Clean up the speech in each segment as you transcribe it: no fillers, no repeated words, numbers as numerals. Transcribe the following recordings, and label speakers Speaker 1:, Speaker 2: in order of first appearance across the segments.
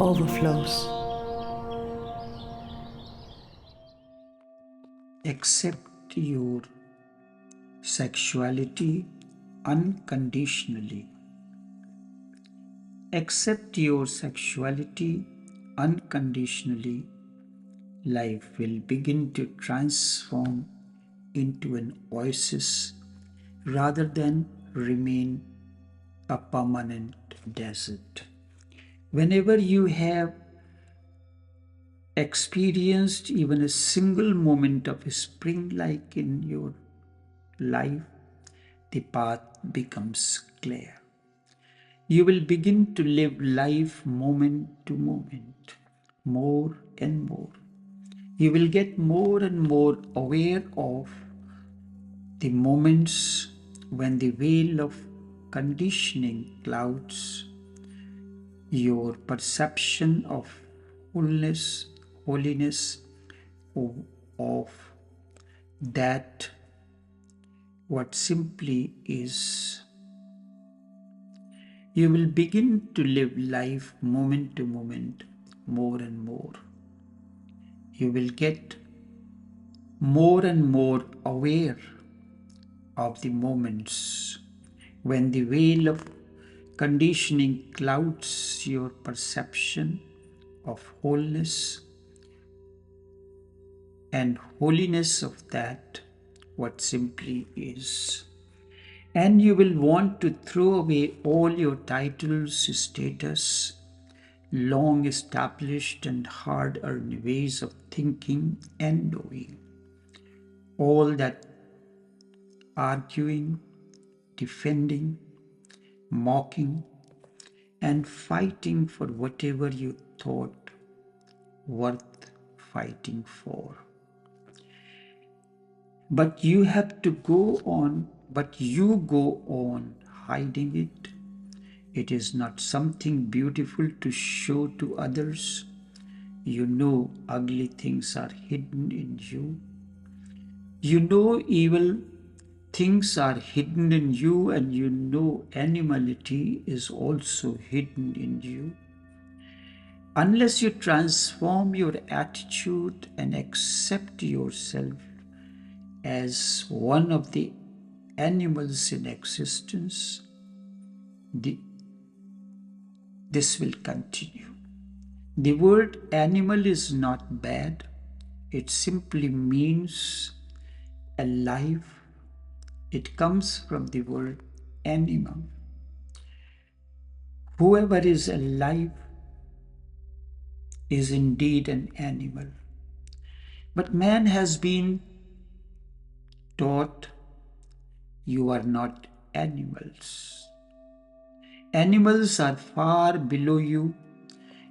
Speaker 1: Overflows.
Speaker 2: Accept your sexuality unconditionally. Accept your sexuality unconditionally. Life will begin to transform into an oasis rather than remain a permanent desert. Whenever you have experienced even a single moment of spring like in your life, the path becomes clear. You will begin to live life moment to moment, more and more. You will get more and more aware of the moments when the veil of conditioning clouds your perception of fullness, holiness, of that what simply is. You will begin to live life moment to moment, more and more. You will get more and more aware of the moments when the veil of conditioning clouds your perception of wholeness and holiness of that what simply is. And you will want to throw away all your titles, status, long established and hard earned ways of thinking and knowing. All that arguing, defending, mocking, and fighting for whatever you thought worth fighting for. But you go on hiding it. It is not something beautiful to show to others. You know ugly things are hidden in you. You know evil things are hidden in you, and you know animality is also hidden in you. Unless you transform your attitude and accept yourself as one of the animals in existence, this will continue. The word animal is not bad. It simply means alive. It comes from the word animal. Whoever is alive is indeed an animal. But man has been taught you are not animals. Animals are far below you.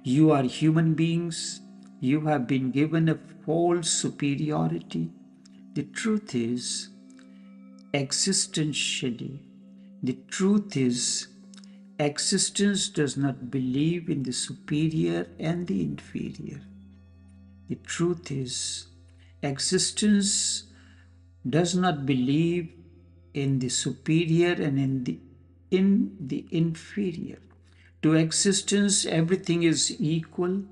Speaker 2: You are human beings. You have been given a false superiority. The truth is, existentially, the truth is, existence does not believe in the superior and the inferior. The truth is, existence does not believe in the superior and in the inferior. To existence, everything is equal: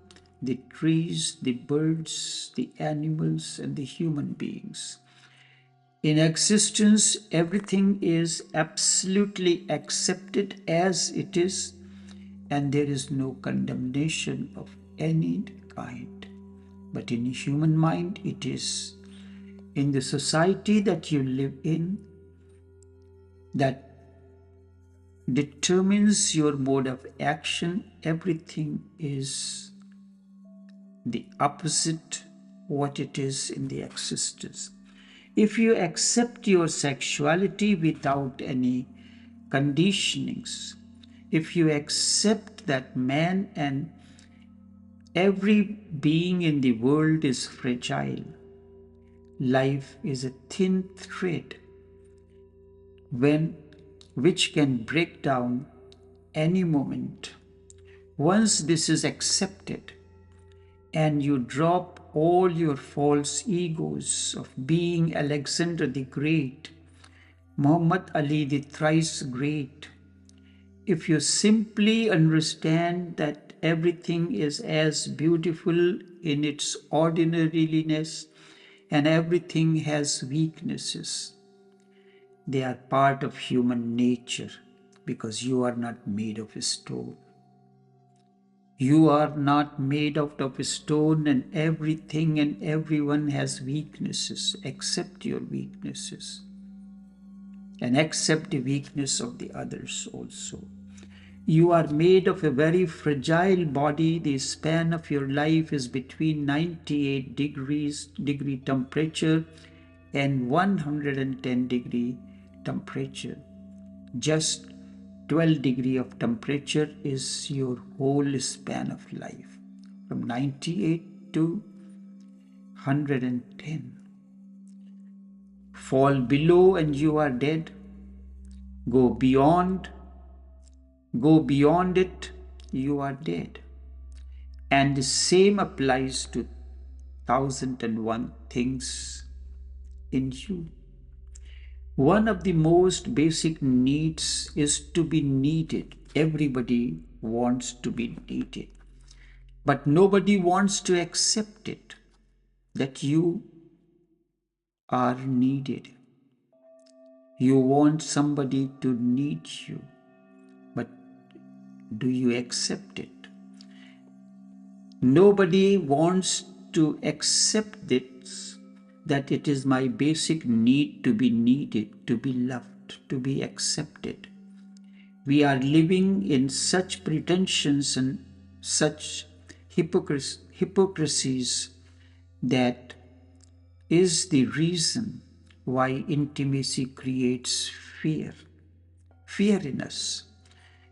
Speaker 2: the trees, the birds, the animals, and the human beings. In existence, everything is absolutely accepted as it is, and there is no condemnation of any kind. But in human mind, it is. In the society that you live in, that determines your mode of action, everything is the opposite what it is in the existence. If you accept your sexuality without any conditionings, if you accept that man and every being in the world is fragile, life is a thin thread which can break down any moment. Once this is accepted and you drop all your false egos of being Alexander the Great, Muhammad Ali the thrice great, if you simply understand that everything is as beautiful in its ordinariness and everything has weaknesses. They are part of human nature because you are not made of stone. You are not made out of stone, and everything and everyone has weaknesses. Accept your weaknesses and accept the weakness of the others also. You are made of a very fragile body. The span of your life is between 98 degree temperature and 110 degree temperature. Just 12 degree of temperature is your whole span of life, from 98 to 110. Fall below and you are dead. Go beyond it, you are dead. And the same applies to 1001 things in you. One of the most basic needs is to be needed. Everybody wants to be needed, but nobody wants to accept it, that you are needed. You want somebody to need you, but do you accept it? Nobody wants to accept this, that it is my basic need to be needed, to be loved, to be accepted. We are living in such pretensions and such hypocrisies that is the reason why intimacy creates fear. Fear in us.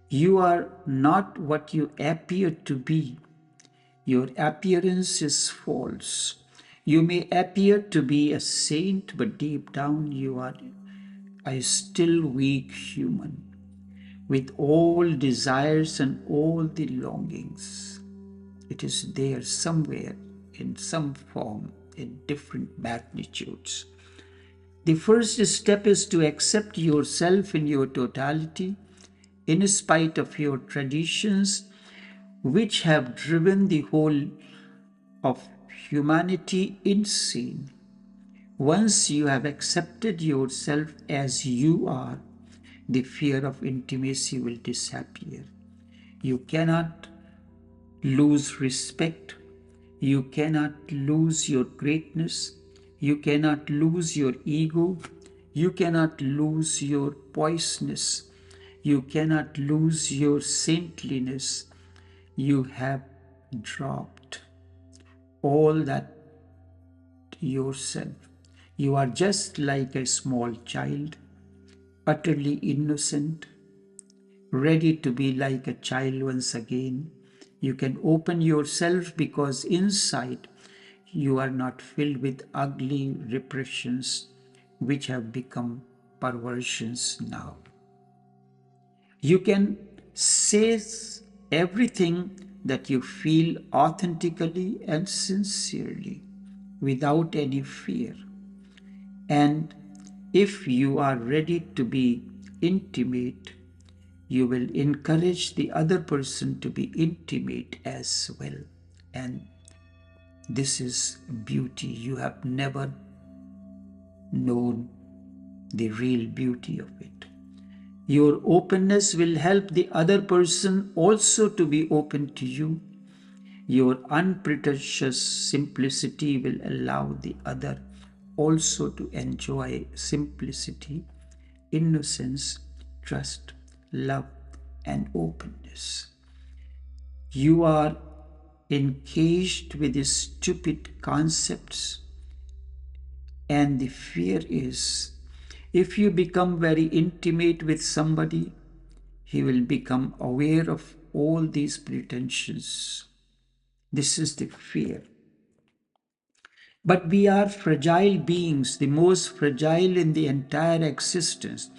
Speaker 2: You are not what you appear to be. Your appearance is false. You may appear to be a saint, but deep down you are a still weak human with all desires and all the longings. It is there somewhere in some form, in different magnitudes. The first step is to accept yourself in your totality, in spite of your traditions, which have driven the whole of humanity insane. Once you have accepted yourself as you are, the fear of intimacy will disappear. You cannot lose respect. You cannot lose your greatness. You cannot lose your ego. You cannot lose your poiseness. You cannot lose your saintliness. You have dropped all that yourself. You are just like a small child, utterly innocent, ready to be like a child once again. You can open yourself because inside you are not filled with ugly repressions which have become perversions now. You can say everything that you feel authentically and sincerely without any fear. And if you are ready to be intimate, you will encourage the other person to be intimate as well. And this is beauty. You have never known the real beauty of it. Your openness will help the other person also to be open to you. Your unpretentious simplicity will allow the other also to enjoy simplicity, innocence, trust, love, and openness. You are engaged with these stupid concepts, and the fear is if you become very intimate with somebody, he will become aware of all these pretensions. This is the fear. But we are fragile beings, the most fragile in the entire existence.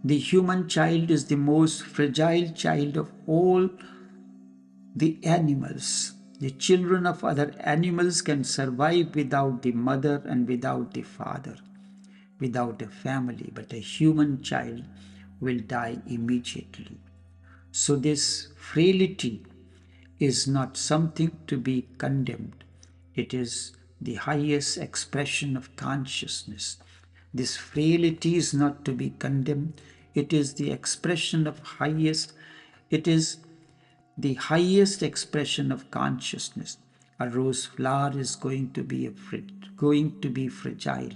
Speaker 2: The human child is the most fragile child of all the animals. The children of other animals can survive without the mother and without the father, without a family, but a human child will die immediately. So this frailty is not something to be condemned. It is the highest expression of consciousness. This frailty is not to be condemned. It is the expression of highest, it is the highest expression of consciousness. A rose flower is going to be fragile.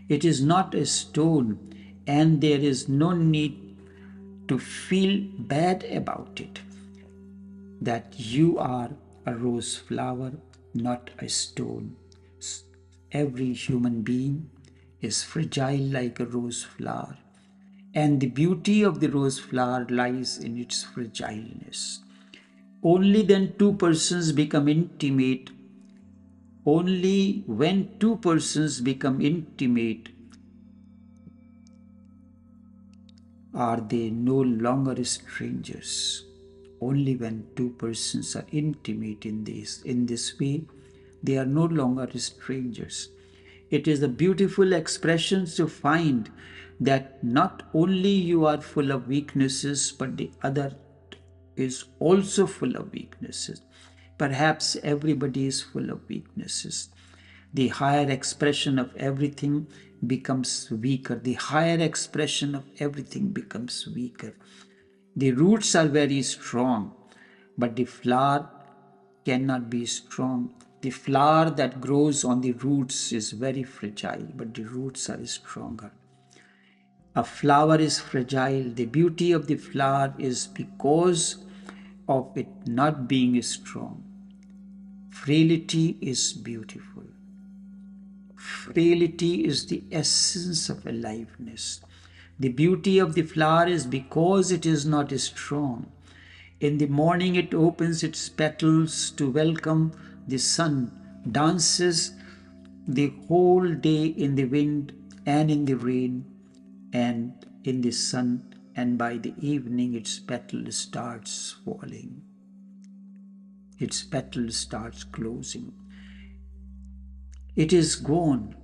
Speaker 2: It is not a stone, and there is no need to feel bad about it. That you are a rose flower, not a stone. Every human being is fragile like a rose flower. And the beauty of the rose flower lies in its fragileness. Only then two persons become intimate. Only when two persons become intimate are they no longer strangers. Only when two persons are intimate in this way, they are no longer strangers. It is a beautiful expression to find that not only you are full of weaknesses, but the other is also full of weaknesses. Perhaps everybody is full of weaknesses. The higher expression of everything becomes weaker. The higher expression of everything becomes weaker. The roots are very strong, but the flower cannot be strong. The flower that grows on the roots is very fragile, but the roots are stronger. A flower is fragile. The beauty of the flower is because of it not being strong. Frailty is beautiful. Frailty is the essence of aliveness. The beauty of the flower is because it is not strong. In the morning it opens its petals to welcome the sun, dances the whole day in the wind and in the rain and in the sun, and by the evening its petal starts falling. Its petal starts closing. It is gone.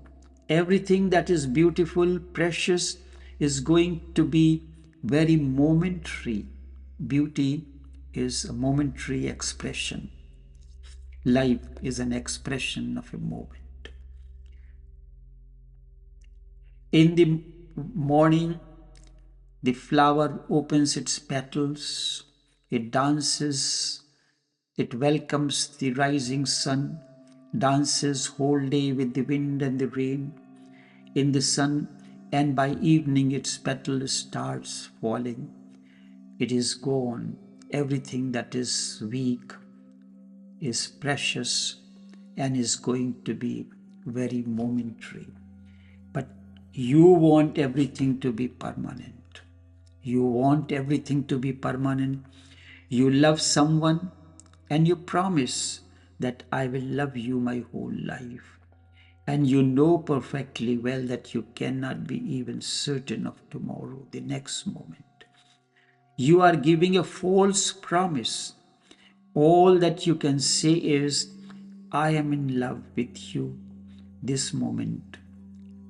Speaker 2: Everything that is beautiful, precious, is going to be very momentary. Beauty is a momentary expression. Life is an expression of a moment. In the morning, the flower opens its petals, it dances, it welcomes the rising sun, dances whole day with the wind and the rain in the sun, and by evening its petal starts falling. It is gone. Everything that is weak is precious and is going to be very momentary. But you want everything to be permanent. You want everything to be permanent. You love someone and you promise that I will love you my whole life. And you know perfectly well that you cannot be even certain of tomorrow, the next moment. You are giving a false promise. All that you can say is, I am in love with you this moment.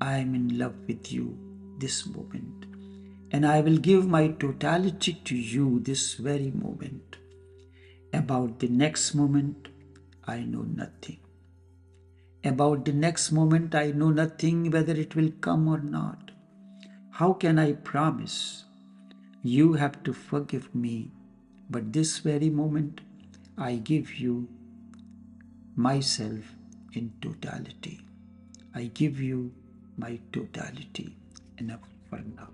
Speaker 2: I am in love with you this moment. And I will give my totality to you this very moment. About the next moment, I know nothing. About the next moment, I know nothing whether it will come or not. How can I promise? You have to forgive me, but this very moment, I give you myself in totality. I give you my totality. Enough for now.